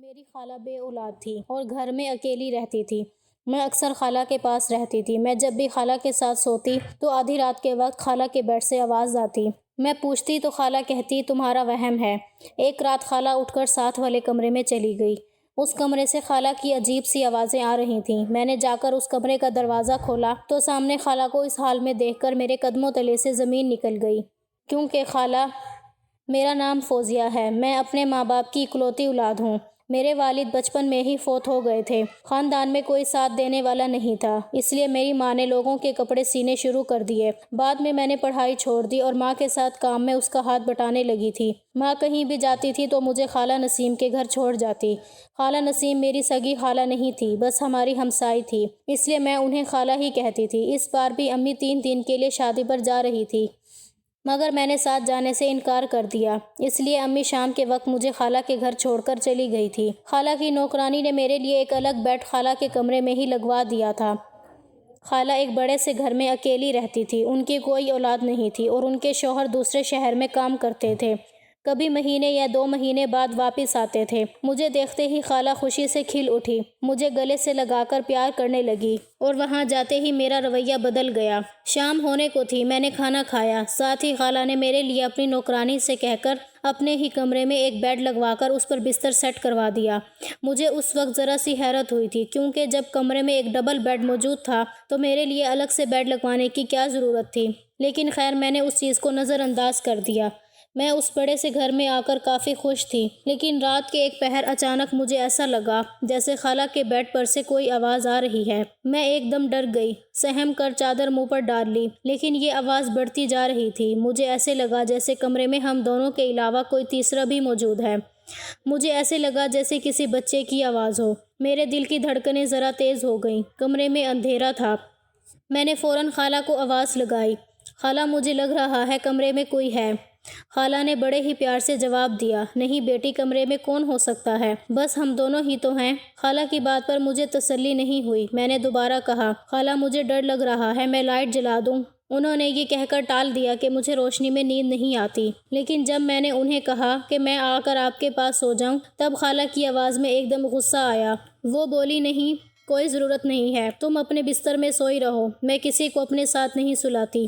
میری خالہ بے اولاد تھی اور گھر میں اکیلی رہتی تھی۔ میں اکثر خالہ کے پاس رہتی تھی۔ میں جب بھی خالہ کے ساتھ سوتی تو آدھی رات کے وقت خالہ کے بیڈ سے آواز آتی۔ میں پوچھتی تو خالہ کہتی تمہارا وہم ہے۔ ایک رات خالہ اٹھ کر ساتھ والے کمرے میں چلی گئی۔ اس کمرے سے خالہ کی عجیب سی آوازیں آ رہی تھیں۔ میں نے جا کر اس کمرے کا دروازہ کھولا تو سامنے خالہ کو اس حال میں دیکھ کر میرے قدموں تلے سے زمین نکل گئی۔ کیونکہ خالہ، میرا نام فوزیہ ہے۔ میں اپنے ماں باپ کی اکلوتی اولاد ہوں۔ میرے والد بچپن میں ہی فوت ہو گئے تھے۔ خاندان میں کوئی ساتھ دینے والا نہیں تھا، اس لیے میری ماں نے لوگوں کے کپڑے سینے شروع کر دیے۔ بعد میں نے پڑھائی چھوڑ دی اور ماں کے ساتھ کام میں اس کا ہاتھ بٹانے لگی تھی۔ ماں کہیں بھی جاتی تھی تو مجھے خالہ نسیم کے گھر چھوڑ جاتی۔ خالہ نسیم میری سگی خالہ نہیں تھی، بس ہماری ہمسائی تھی، اس لیے میں انہیں خالہ ہی کہتی تھی۔ اس بار بھی امی 3 دن کے لیے شادی پر جا رہی تھی، مگر میں نے ساتھ جانے سے انکار کر دیا، اس لیے امی شام کے وقت مجھے خالہ کے گھر چھوڑ کر چلی گئی تھی۔ خالہ کی نوکرانی نے میرے لیے ایک الگ بیڈ خالہ کے کمرے میں ہی لگوا دیا تھا۔ خالہ ایک بڑے سے گھر میں اکیلی رہتی تھی۔ ان کی کوئی اولاد نہیں تھی اور ان کے شوہر دوسرے شہر میں کام کرتے تھے، کبھی مہینے یا 2 مہینے بعد واپس آتے تھے۔ مجھے دیکھتے ہی خالہ خوشی سے کھل اٹھی، مجھے گلے سے لگا کر پیار کرنے لگی اور وہاں جاتے ہی میرا رویہ بدل گیا۔ شام ہونے کو تھی، میں نے کھانا کھایا، ساتھ ہی خالہ نے میرے لیے اپنی نوکرانی سے کہہ کر اپنے ہی کمرے میں ایک بیڈ لگوا کر اس پر بستر سیٹ کروا دیا۔ مجھے اس وقت ذرا سی حیرت ہوئی تھی، کیونکہ جب کمرے میں ایک ڈبل بیڈ موجود تھا تو میرے لیے الگ سے بیڈ لگوانے کی کیا ضرورت تھی، لیکن خیر میں نے اس چیز کو نظر انداز کر دیا۔ میں اس بڑے سے گھر میں آ کر کافی خوش تھی، لیکن رات کے ایک پہر اچانک مجھے ایسا لگا جیسے خالہ کے بیڈ پر سے کوئی آواز آ رہی ہے۔ میں ایک دم ڈر گئی، سہم کر چادر منہ پر ڈال لی، لیکن یہ آواز بڑھتی جا رہی تھی۔ مجھے ایسے لگا جیسے کمرے میں ہم دونوں کے علاوہ کوئی تیسرا بھی موجود ہے۔ مجھے ایسے لگا جیسے کسی بچے کی آواز ہو۔ میرے دل کی دھڑکنیں ذرا تیز ہو گئیں۔ کمرے میں اندھیرا تھا۔ میں نے فوراً خالہ کو آواز لگائی، خالہ مجھے لگ رہا ہے کمرے میں کوئی ہے۔ خالہ نے بڑے ہی پیار سے جواب دیا، نہیں بیٹی، کمرے میں کون ہو سکتا ہے، بس ہم دونوں ہی تو ہیں۔ خالہ کی بات پر مجھے تسلی نہیں ہوئی۔ میں نے دوبارہ کہا، خالہ مجھے ڈر لگ رہا ہے، میں لائٹ جلا دوں؟ انہوں نے یہ کہہ کر ٹال دیا کہ مجھے روشنی میں نیند نہیں آتی، لیکن جب میں نے انہیں کہا کہ میں آ کر آپ کے پاس سو جاؤں، تب خالہ کی آواز میں ایک دم غصہ آیا۔ وہ بولی، نہیں، کوئی ضرورت نہیں ہے، تم اپنے بستر میں سوئی رہو، میں کسی کو اپنے ساتھ نہیں سلاتی۔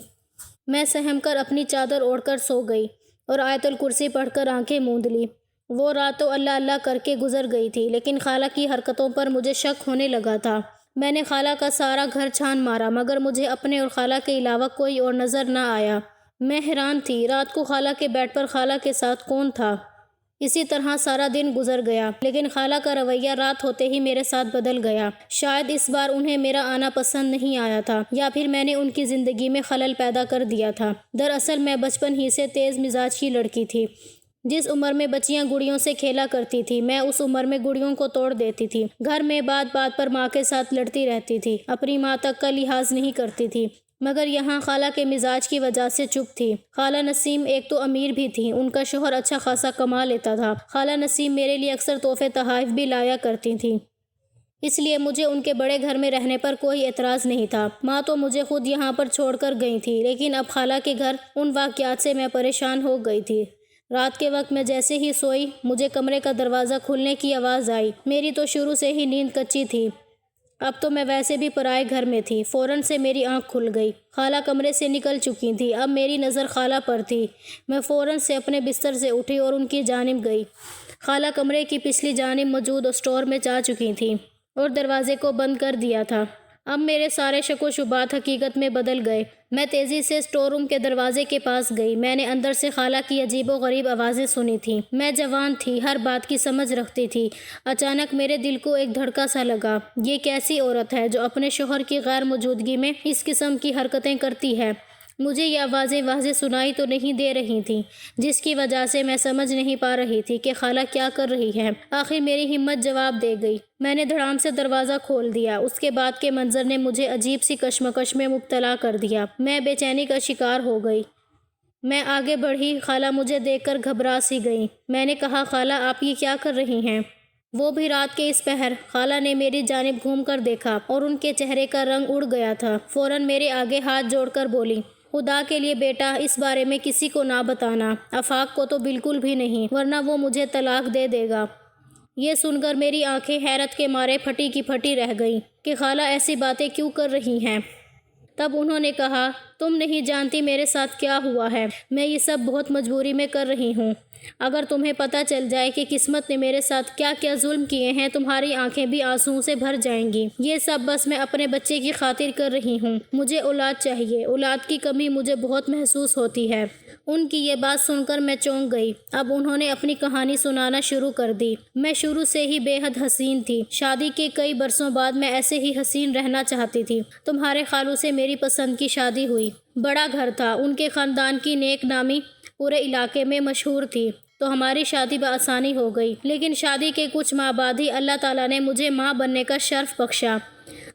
میں سہم کر اپنی چادر اوڑھ کر سو گئی اور آیت الکرسی پڑھ کر آنکھیں موند لی۔ وہ رات تو اللہ اللہ کر کے گزر گئی تھی، لیکن خالہ کی حرکتوں پر مجھے شک ہونے لگا تھا۔ میں نے خالہ کا سارا گھر چھان مارا، مگر مجھے اپنے اور خالہ کے علاوہ کوئی اور نظر نہ آیا۔ میں حیران تھی، رات کو خالہ کے بیڈ پر خالہ کے ساتھ کون تھا؟ اسی طرح سارا دن گزر گیا، لیکن خالہ کا رویہ رات ہوتے ہی میرے ساتھ بدل گیا۔ شاید اس بار انہیں میرا آنا پسند نہیں آیا تھا، یا پھر میں نے ان کی زندگی میں خلل پیدا کر دیا تھا۔ دراصل میں بچپن ہی سے تیز مزاج کی لڑکی تھی۔ جس عمر میں بچیاں گڑیوں سے کھیلا کرتی تھی، میں اس عمر میں گڑیوں کو توڑ دیتی تھی۔ گھر میں بات بات پر ماں کے ساتھ لڑتی رہتی تھی، اپنی ماں تک کا لحاظ نہیں کرتی تھی، مگر یہاں خالہ کے مزاج کی وجہ سے چپ تھی۔ خالہ نسیم ایک تو امیر بھی تھی، ان کا شوہر اچھا خاصا کما لیتا تھا۔ خالہ نسیم میرے لیے اکثر تحفے تحائف بھی لایا کرتی تھیں، اس لیے مجھے ان کے بڑے گھر میں رہنے پر کوئی اعتراض نہیں تھا۔ ماں تو مجھے خود یہاں پر چھوڑ کر گئی تھی، لیکن اب خالہ کے گھر ان واقعات سے میں پریشان ہو گئی تھی۔ رات کے وقت میں جیسے ہی سوئی، مجھے کمرے کا دروازہ کھلنے کی آواز آئی۔ میری تو شروع سے ہی نیند کچی تھی، اب تو میں ویسے بھی پرائے گھر میں تھی۔ فوراً سے میری آنکھ کھل گئی۔ خالہ کمرے سے نکل چکی تھی، اب میری نظر خالہ پر تھی۔ میں فوراً سے اپنے بستر سے اٹھی اور ان کی جانب گئی۔ خالہ کمرے کی پچھلی جانب موجود اسٹور میں جا چکی تھیں اور دروازے کو بند کر دیا تھا۔ اب میرے سارے شک و شبہات حقیقت میں بدل گئے۔ میں تیزی سے اسٹور روم کے دروازے کے پاس گئی۔ میں نے اندر سے خالہ کی عجیب و غریب آوازیں سنی تھیں۔ میں جوان تھی، ہر بات کی سمجھ رکھتی تھی۔ اچانک میرے دل کو ایک دھڑکا سا لگا، یہ کیسی عورت ہے جو اپنے شوہر کی غیر موجودگی میں اس قسم کی حرکتیں کرتی ہے؟ مجھے یہ آوازیں واضح سنائی تو نہیں دے رہی تھیں، جس کی وجہ سے میں سمجھ نہیں پا رہی تھی کہ خالہ کیا کر رہی ہے۔ آخر میری ہمت جواب دے گئی۔ میں نے دھڑام سے دروازہ کھول دیا۔ اس کے بعد کے منظر نے مجھے عجیب سی کشمکش میں مبتلا کر دیا۔ میں بے چینی کا شکار ہو گئی۔ میں آگے بڑھی، خالہ مجھے دیکھ کر گھبرا سی گئیں۔ میں نے کہا، خالہ آپ یہ کیا کر رہی ہیں؟ وہ بھی رات کے اس پہر؟ خالہ نے میری جانب گھوم کر دیکھا اور ان کے چہرے کا رنگ اڑ گیا تھا۔ فوراً میرے آگے ہاتھ جوڑ کر بولی، خدا کے لیے بیٹا اس بارے میں کسی کو نہ بتانا، آفاق کو تو بالکل بھی نہیں، ورنہ وہ مجھے طلاق دے دے گا۔ یہ سن کر میری آنکھیں حیرت کے مارے پھٹی کی پھٹی رہ گئیں کہ خالہ ایسی باتیں کیوں کر رہی ہیں۔ تب انہوں نے کہا، تم نہیں جانتی میرے ساتھ کیا ہوا ہے، میں یہ سب بہت مجبوری میں کر رہی ہوں۔ اگر تمہیں پتہ چل جائے کہ قسمت نے میرے ساتھ کیا کیا ظلم کیے ہیں، تمہاری آنکھیں بھی آنسوؤں سے بھر جائیں گی۔ یہ سب بس میں اپنے بچے کی خاطر کر رہی ہوں۔ مجھے اولاد چاہیے، اولاد کی کمی مجھے بہت محسوس ہوتی ہے۔ ان کی یہ بات سن کر میں چونک گئی۔ اب انہوں نے اپنی کہانی سنانا شروع کر دی۔ میں شروع سے ہی بے حد حسین تھی۔ شادی کے کئی برسوں بعد میں ایسے ہی حسین رہنا چاہتی تھی۔ تمہارے خالو سے میری پسند کی شادی ہوئی۔ بڑا گھر تھا، ان کے خاندان کی نیک نامی پورے علاقے میں مشہور تھی، تو ہماری شادی بآسانی ہو گئی۔ لیکن شادی کے کچھ ماہ بعد ہی اللہ تعالیٰ نے مجھے ماں بننے کا شرف بخشا،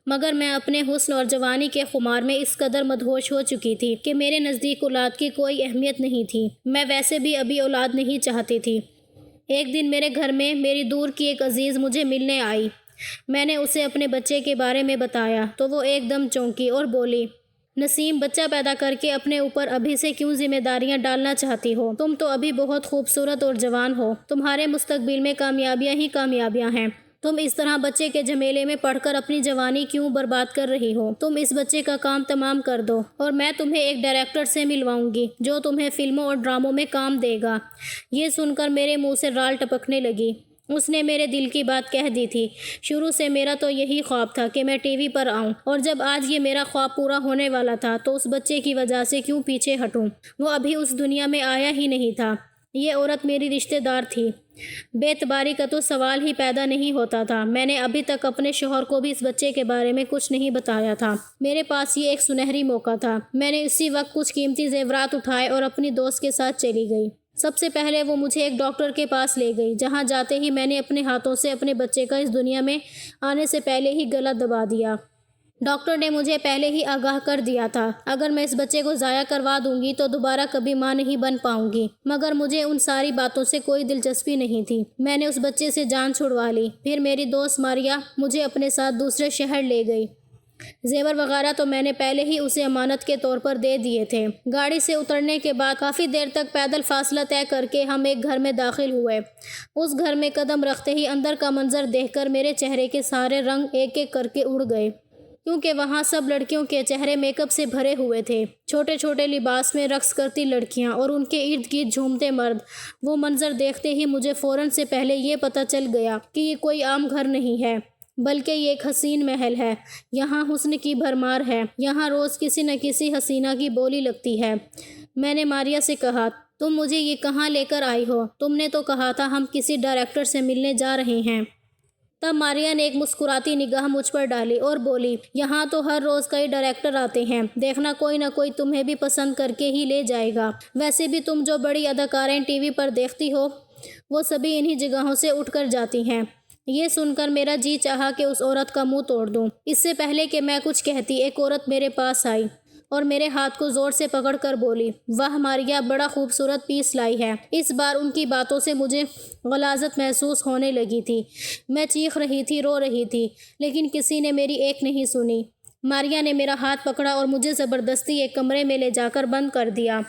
مگر میں اپنے حسن اور جوانی کے خمار میں اس قدر مدہوش ہو چکی تھی کہ میرے نزدیک اولاد کی کوئی اہمیت نہیں تھی۔ میں ویسے بھی ابھی اولاد نہیں چاہتی تھی۔ ایک دن میرے گھر میں میری دور کی ایک عزیز مجھے ملنے آئی۔ میں نے اسے اپنے بچے کے بارے میں بتایا تو وہ ایک دم چونکی اور بولی، نسیم، بچہ پیدا کر کے اپنے اوپر ابھی سے کیوں ذمہ داریاں ڈالنا چاہتی ہو؟ تم تو ابھی بہت خوبصورت اور جوان ہو، تمہارے مستقبل میں کامیابیاں ہی کامیابیاں ہیں۔ تم اس طرح بچے کے جھمیلے میں پڑھ کر اپنی جوانی کیوں برباد کر رہی ہو؟ تم اس بچے کا کام تمام کر دو اور میں تمہیں ایک ڈائریکٹر سے ملواؤں گی جو تمہیں فلموں اور ڈراموں میں کام دے گا۔ یہ سن کر میرے منہ سے رال ٹپکنے لگی۔ اس نے میرے دل کی بات کہہ دی تھی۔ شروع سے میرا تو یہی خواب تھا کہ میں ٹی وی پر آؤں، اور جب آج یہ میرا خواب پورا ہونے والا تھا تو اس بچے کی وجہ سے کیوں پیچھے ہٹوں؟ وہ ابھی اس دنیا میں آیا ہی نہیں تھا۔ یہ عورت میری رشتہ دار تھی۔ بے اعتباری کا تو سوال ہی پیدا نہیں ہوتا تھا۔ میں نے ابھی تک اپنے شوہر کو بھی اس بچے کے بارے میں کچھ نہیں بتایا تھا۔ میرے پاس یہ ایک سنہری موقع تھا۔ میں نے اسی وقت کچھ قیمتی زیورات اٹھائے اور اپنی دوست کے ساتھ چلی گئی۔ سب سے پہلے وہ مجھے ایک ڈاکٹر کے پاس لے گئی، جہاں جاتے ہی میں نے اپنے ہاتھوں سے اپنے بچے کا اس دنیا میں آنے سے پہلے ہی گلا دبا دیا۔ ڈاکٹر نے مجھے پہلے ہی آگاہ کر دیا تھا، اگر میں اس بچے کو ضائع کروا دوں گی تو دوبارہ کبھی ماں نہیں بن پاؤں گی۔ مگر مجھے ان ساری باتوں سے کوئی دلچسپی نہیں تھی۔ میں نے اس بچے سے جان چھڑوا لی۔ پھر میری دوست ماریا مجھے اپنے ساتھ دوسرے شہر لے گئی۔ زیور وغیرہ تو میں نے پہلے ہی اسے امانت کے طور پر دے دیے تھے۔ گاڑی سے اترنے کے بعد کافی دیر تک پیدل فاصلہ طے کر کے ہم ایک گھر میں داخل ہوئے۔ اس گھر میں قدم رکھتے ہی اندر کا منظر دیکھ کر میرے چہرے کے سارے رنگ ایک ایک کر کے اڑ گئے، کیونکہ وہاں سب لڑکیوں کے چہرے میک اپ سے بھرے ہوئے تھے۔ چھوٹے چھوٹے لباس میں رقص کرتی لڑکیاں اور ان کے ارد گرد جھومتے مرد۔ وہ منظر دیکھتے ہی مجھے فوراً سے پہلے یہ پتہ چل گیا کہ یہ کوئی عام گھر نہیں ہے، بلکہ یہ ایک حسین محل ہے۔ یہاں حسن کی بھرمار ہے، یہاں روز کسی نہ کسی حسینہ کی بولی لگتی ہے۔ میں نے ماریا سے کہا، تم مجھے یہ کہاں لے کر آئی ہو؟ تم نے تو کہا تھا ہم کسی ڈائریکٹر سے ملنے جا رہے ہیں۔ تب ماریا نے ایک مسکراتی نگاہ مجھ پر ڈالی اور بولی، یہاں تو ہر روز کئی ڈائریکٹر آتے ہیں، دیکھنا کوئی نہ کوئی تمہیں بھی پسند کر کے ہی لے جائے گا۔ ویسے بھی تم جو بڑی اداکاریں ٹی وی پر دیکھتی ہو وہ سبھی انہی جگہوں سے اٹھ کر جاتی ہیں۔ یہ سن کر میرا جی چاہا کہ اس عورت کا منہ توڑ دوں۔ اس سے پہلے کہ میں کچھ کہتی، ایک عورت میرے پاس آئی اور میرے ہاتھ کو زور سے پکڑ کر بولی، واہ ماریا، بڑا خوبصورت پیس لائی ہے۔ اس بار ان کی باتوں سے مجھے غلاظت محسوس ہونے لگی تھی۔ میں چیخ رہی تھی، رو رہی تھی، لیکن کسی نے میری ایک نہیں سنی۔ ماریا نے میرا ہاتھ پکڑا اور مجھے زبردستی ایک کمرے میں لے جا کر بند کر دیا۔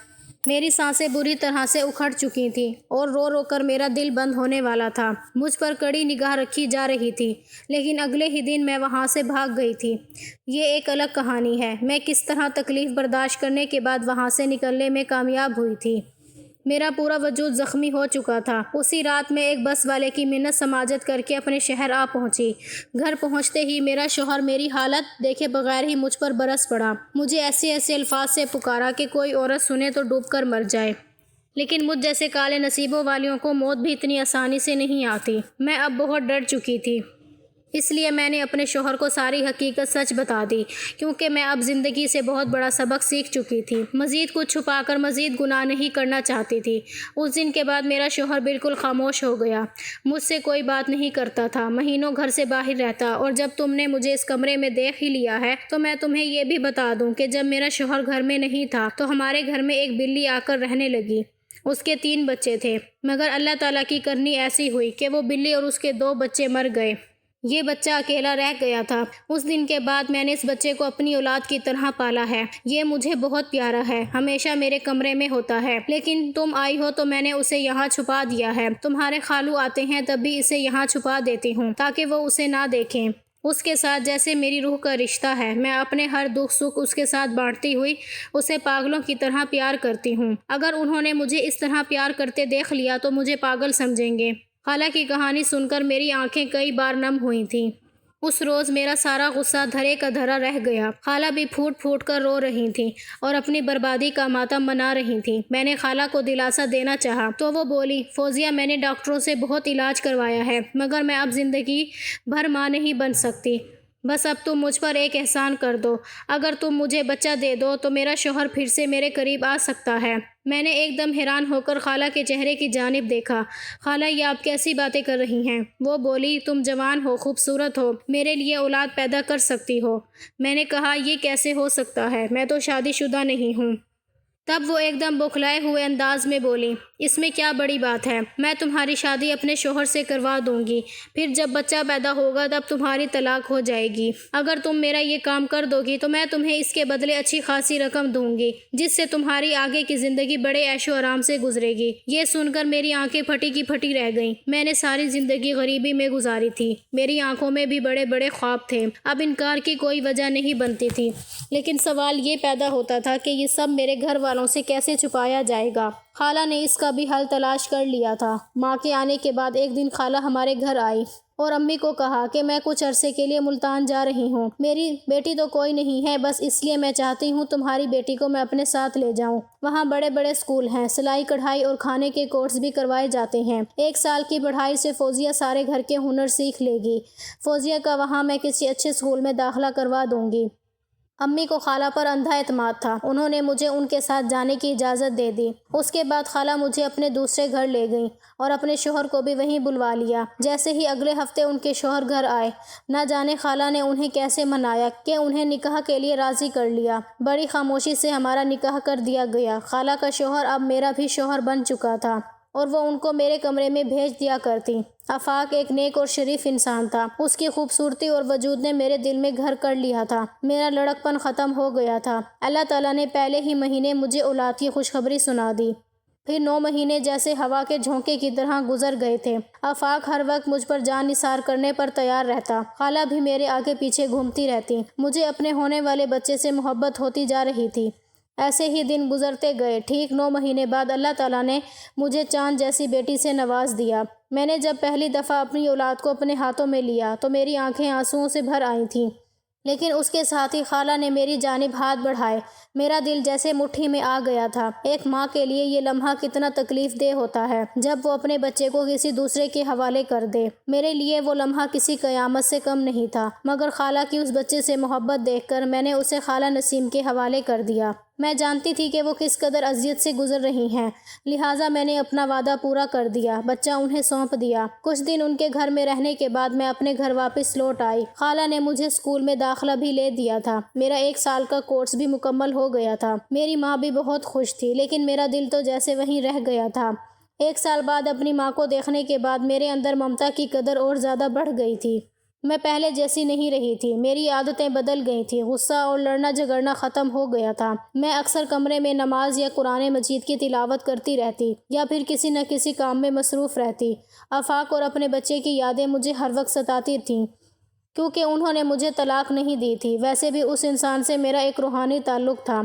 میری سانسیں بری طرح سے اکھڑ چکی تھیں اور رو رو کر میرا دل بند ہونے والا تھا۔ مجھ پر کڑی نگاہ رکھی جا رہی تھی، لیکن اگلے ہی دن میں وہاں سے بھاگ گئی تھی۔ یہ ایک الگ کہانی ہے، میں کس طرح تکلیف برداشت کرنے کے بعد وہاں سے نکلنے میں کامیاب ہوئی تھی۔ میرا پورا وجود زخمی ہو چکا تھا۔ اسی رات میں ایک بس والے کی منت سماجت کر کے اپنے شہر آ پہنچی۔ گھر پہنچتے ہی میرا شوہر میری حالت دیکھے بغیر ہی مجھ پر برس پڑا۔ مجھے ایسے ایسے الفاظ سے پکارا کہ کوئی عورت سنے تو ڈوب کر مر جائے، لیکن مجھ جیسے کالے نصیبوں والیوں کو موت بھی اتنی آسانی سے نہیں آتی۔ میں اب بہت ڈر چکی تھی، اس لیے میں نے اپنے شوہر کو ساری حقیقت سچ بتا دی، کیونکہ میں اب زندگی سے بہت بڑا سبق سیکھ چکی تھی۔ مزید کچھ چھپا کر مزید گناہ نہیں کرنا چاہتی تھی۔ اس دن کے بعد میرا شوہر بالکل خاموش ہو گیا، مجھ سے کوئی بات نہیں کرتا تھا، مہینوں گھر سے باہر رہتا۔ اور جب تم نے مجھے اس کمرے میں دیکھ ہی لیا ہے تو میں تمہیں یہ بھی بتا دوں کہ جب میرا شوہر گھر میں نہیں تھا تو ہمارے گھر میں ایک بلی آ کر رہنے لگی۔ اس کے 3 بچے تھے، مگر اللہ تعالیٰ کی کرنی ایسی ہوئی کہ وہ بلی اور اس کے 2 بچے مر گئے۔ یہ بچہ اکیلا رہ گیا تھا۔ اس دن کے بعد میں نے اس بچے کو اپنی اولاد کی طرح پالا ہے۔ یہ مجھے بہت پیارا ہے، ہمیشہ میرے کمرے میں ہوتا ہے، لیکن تم آئی ہو تو میں نے اسے یہاں چھپا دیا ہے۔ تمہارے خالو آتے ہیں تب بھی اسے یہاں چھپا دیتی ہوں تاکہ وہ اسے نہ دیکھیں۔ اس کے ساتھ جیسے میری روح کا رشتہ ہے، میں اپنے ہر دکھ سکھ اس کے ساتھ بانٹتی ہوئی اسے پاگلوں کی طرح پیار کرتی ہوں۔ اگر انہوں نے مجھے اس طرح پیار کرتے دیکھ لیا تو مجھے پاگل سمجھیں گے۔ خالہ کی کہانی سن کر میری آنکھیں کئی بار نم ہوئی تھیں۔ اس روز میرا سارا غصہ دھرے کا دھرا رہ گیا۔ خالہ بھی پھوٹ پھوٹ کر رو رہی تھیں اور اپنی بربادی کا ماتم منا رہی تھیں۔ میں نے خالہ کو دلاسا دینا چاہا تو وہ بولی، فوزیہ میں نے ڈاکٹروں سے بہت علاج کروایا ہے مگر میں اب زندگی بھر ماں نہیں بن سکتی۔ بس اب تم مجھ پر ایک احسان کر دو، اگر تم مجھے بچہ دے دو تو میرا شوہر پھر سے میرے قریب آ سکتا ہے۔ میں نے ایک دم حیران ہو کر خالہ کے چہرے کی جانب دیکھا۔ خالہ یہ آپ کیسی باتیں کر رہی ہیں؟ وہ بولی، تم جوان ہو، خوبصورت ہو، میرے لیے اولاد پیدا کر سکتی ہو۔ میں نے کہا، یہ کیسے ہو سکتا ہے؟ میں تو شادی شدہ نہیں ہوں۔ تب وہ ایک دم بوکھلائے ہوئے انداز میں بولی، اس میں کیا بڑی بات ہے؟ میں تمہاری شادی اپنے شوہر سے کروا دوں گی، پھر جب بچہ پیدا ہوگا تب تمہاری طلاق ہو جائے گی۔ اگر تم میرا یہ کام کر دو گی تو میں تمہیں اس کے بدلے اچھی خاصی رقم دوں گی، جس سے تمہاری آگے کی زندگی بڑے عیش و آرام سے گزرے گی۔ یہ سن کر میری آنکھیں پھٹی کی پھٹی رہ گئیں۔ میں نے ساری زندگی غریبی میں گزاری تھی، میری آنکھوں میں بھی بڑے بڑے خواب تھے، اب انکار کی کوئی وجہ نہیں بنتی تھی، لیکن سوال یہ پیدا ہوتا تھا کہ یہ سب میرے گھر والوں سے کیسے چھپایا جائے گا۔ خالہ نے اس کا بھی حل تلاش کر لیا تھا۔ ماں کے آنے کے بعد ایک دن خالہ ہمارے گھر آئی اور امی کو کہا کہ میں کچھ عرصے کے لیے ملتان جا رہی ہوں۔ میری بیٹی تو کوئی نہیں ہے، بس اس لیے میں چاہتی ہوں تمہاری بیٹی کو میں اپنے ساتھ لے جاؤں۔ وہاں بڑے بڑے اسکول ہیں، سلائی کڑھائی اور کھانے کے کورس بھی کروائے جاتے ہیں۔ 1 سال کی پڑھائی سے فوزیہ سارے گھر کے ہنر سیکھ لے گی۔ فوزیہ کا وہاں میں کسی اچھے اسکول میں داخلہ کروا دوں گی۔ امی کو خالہ پر اندھا اعتماد تھا، انہوں نے مجھے ان کے ساتھ جانے کی اجازت دے دی۔ اس کے بعد خالہ مجھے اپنے دوسرے گھر لے گئیں اور اپنے شوہر کو بھی وہیں بلوا لیا۔ جیسے ہی اگلے ہفتے ان کے شوہر گھر آئے، نہ جانے خالہ نے انہیں کیسے منایا کہ انہیں نکاح کے لیے راضی کر لیا۔ بڑی خاموشی سے ہمارا نکاح کر دیا گیا۔ خالہ کا شوہر اب میرا بھی شوہر بن چکا تھا اور وہ ان کو میرے کمرے میں بھیج دیا کرتی۔ آفاق ایک نیک اور شریف انسان تھا، اس کی خوبصورتی اور وجود نے میرے دل میں گھر کر لیا تھا۔ میرا لڑکپن ختم ہو گیا تھا۔ اللہ تعالیٰ نے پہلے ہی مہینے مجھے اولاد کی خوشخبری سنا دی، پھر 9 مہینے جیسے ہوا کے جھونکے کی طرح گزر گئے تھے۔ آفاق ہر وقت مجھ پر جان نثار کرنے پر تیار رہتا، خالہ بھی میرے آگے پیچھے گھومتی رہتی۔ مجھے اپنے ہونے والے بچے سے محبت ہوتی جا رہی تھی۔ ایسے ہی دن گزرتے گئے۔ ٹھیک 9 مہینے بعد اللہ تعالیٰ نے مجھے چاند جیسی بیٹی سے نواز دیا۔ میں نے جب پہلی دفعہ اپنی اولاد کو اپنے ہاتھوں میں لیا تو میری آنکھیں آنسوؤں سے بھر آئی تھیں، لیکن اس کے ساتھ ہی خالہ نے میری جانب ہاتھ بڑھائے۔ میرا دل جیسے مٹھی میں آ گیا تھا۔ ایک ماں کے لیے یہ لمحہ کتنا تکلیف دہ ہوتا ہے جب وہ اپنے بچے کو کسی دوسرے کے حوالے کر دے۔ میرے لیے وہ لمحہ کسی قیامت سے کم نہیں تھا، مگر خالہ کی اس بچے سے محبت دیکھ کر میں نے اسے خالہ نسیم کے حوالے کر دیا۔ میں جانتی تھی کہ وہ کس قدر اذیت سے گزر رہی ہیں، لہٰذا میں نے اپنا وعدہ پورا کر دیا، بچہ انہیں سونپ دیا۔ کچھ دن ان کے گھر میں رہنے کے بعد میں اپنے گھر واپس لوٹ آئی۔ خالہ نے مجھے اسکول میں داخلہ بھی لے دیا تھا، میرا 1 سال کا کورس بھی مکمل ہو گیا تھا۔ میری ماں بھی بہت خوش تھی، لیکن میرا دل تو جیسے وہیں رہ گیا تھا۔ 1 سال بعد اپنی ماں کو دیکھنے کے بعد میرے اندر ممتا کی قدر اور زیادہ بڑھ گئی تھی۔ میں پہلے جیسی نہیں رہی تھی، میری عادتیں بدل گئی تھیں، غصہ اور لڑنا جھگڑنا ختم ہو گیا تھا۔ میں اکثر کمرے میں نماز یا قرآن مجید کی تلاوت کرتی رہتی یا پھر کسی نہ کسی کام میں مصروف رہتی۔ آفاق اور اپنے بچے کی یادیں مجھے ہر وقت ستاتی تھیں، کیونکہ انہوں نے مجھے طلاق نہیں دی تھی۔ ویسے بھی اس انسان سے میرا ایک روحانی تعلق تھا۔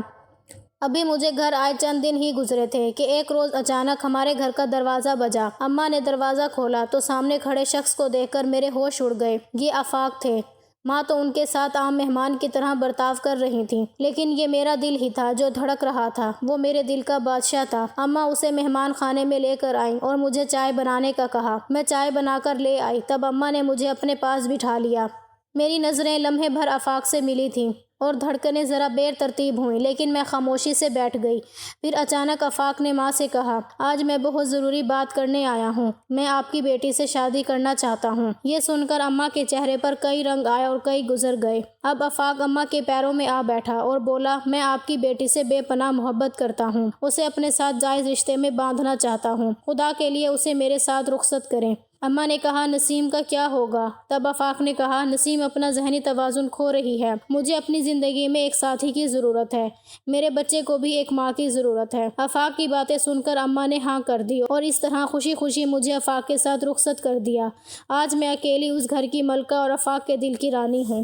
ابھی مجھے گھر آئے چند دن ہی گزرے تھے کہ ایک روز اچانک ہمارے گھر کا دروازہ بجا۔ اماں نے دروازہ کھولا تو سامنے کھڑے شخص کو دیکھ کر میرے ہوش اڑ گئے۔ یہ آفاق تھے۔ ماں تو ان کے ساتھ عام مہمان کی طرح برتاؤ کر رہی تھیں، لیکن یہ میرا دل ہی تھا جو دھڑک رہا تھا۔ وہ میرے دل کا بادشاہ تھا۔ اماں اسے مہمان خانے میں لے کر آئیں اور مجھے چائے بنانے کا کہا۔ میں چائے بنا کر لے آئی، تب اماں نے مجھے اپنے پاس بٹھا لیا۔ میری نظریں لمحے بھر آفاق سے ملی تھیں اور دھڑکنیں ذرا بے ترتیب ہوئیں، لیکن میں خاموشی سے بیٹھ گئی۔ پھر اچانک آفاق نے ماں سے کہا، آج میں بہت ضروری بات کرنے آیا ہوں، میں آپ کی بیٹی سے شادی کرنا چاہتا ہوں۔ یہ سن کر اماں کے چہرے پر کئی رنگ آئے اور کئی گزر گئے۔ اب آفاق اماں کے پیروں میں آ بیٹھا اور بولا، میں آپ کی بیٹی سے بے پناہ محبت کرتا ہوں، اسے اپنے ساتھ جائز رشتے میں باندھنا چاہتا ہوں، خدا کے لیے اسے میرے ساتھ رخصت کریں۔ اماں نے کہا نسیم کا کیا ہوگا؟ تب آفاق نے کہا نسیم اپنا ذہنی توازن کھو رہی ہے، مجھے اپنی زندگی میں ایک ساتھی کی ضرورت ہے، میرے بچے کو بھی ایک ماں کی ضرورت ہے۔ آفاق کی باتیں سن کر اماں نے ہاں کر دی اور اس طرح خوشی خوشی مجھے آفاق کے ساتھ رخصت کر دیا۔ آج میں اکیلی اس گھر کی ملکہ اور آفاق کے دل کی رانی ہوں۔